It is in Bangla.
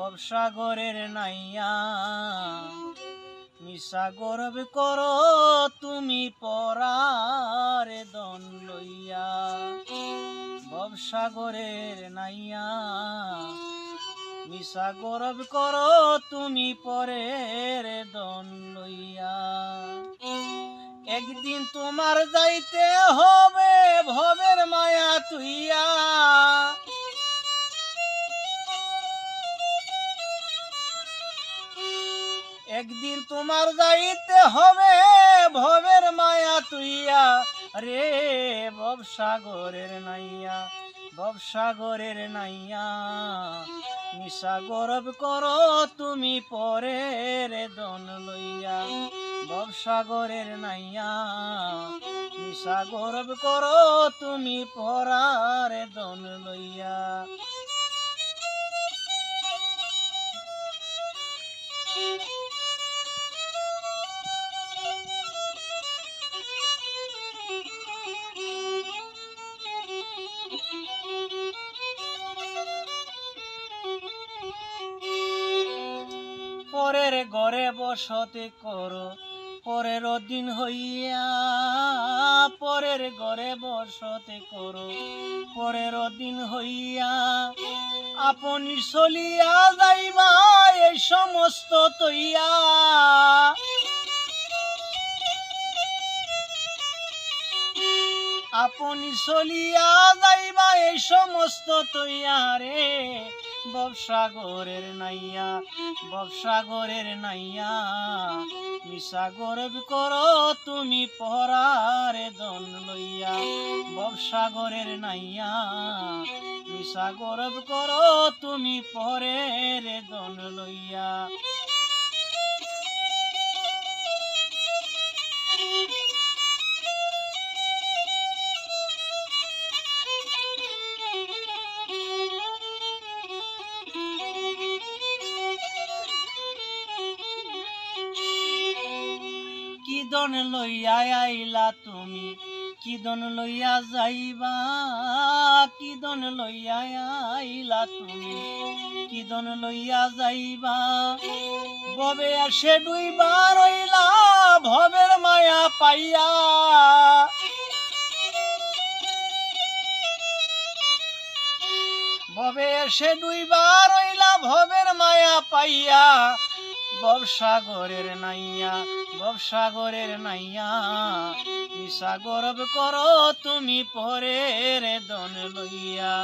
ভবসাগরের নাইয়া মিশা গর্ব করো তুমি পরার দন লইয়া। ভবসাগরের নাইয়া মিশা গর্ব করো তুমি পরের দন লইয়া। একদিন তোমার যাইতে হবে ভবের মায়া তুইয়া। একদিন তোমার যাইতে হবে ভবের মায়া তুইয়া রে। ভবসাগরের নাইয়া ভবসাগরের নাইয়া মিশা গর্ব করো তুমি পরের দন লইয়া। ভবসাগরের নাইয়া মিশা গর্ব করো তুমি পরার দন লইয়া। পরের ঘরে বসতে করো পরের দিন হইয়া। পরের ঘরে বসতে করো পরের দিন হইয়া। আপনি চলিয়া যাইবা এই সমস্ত তৈয়া। আপনি চলিয়া যাইবা এই সমস্ত তৈয়া রে। ভবসাগরের নাইয়া ভবসাগরের নাইয়া মিশা গর্ব করো তুমি পরার দন লইয়া। ভবসাগরের নাইয়া মিশা গর্ব করো তুমি পরের দন লইয়া। কি দন লইয়া আইলা তুমি কি দন লইয়া যাইবা। কি দন লইয়া আইলা তুমি কি দন লইয়া যাইবা। ভবে আসে ডুইবা রইলা ভবের মায়া পাইয়া। ভবে এসে ডুইবা রইলা ভবের মায়া পাইয়া। ভবসাগরের নাইয়া ভবসাগরের নাইয়া মিশা গর্ব করো তুমি পরের দন লইয়া।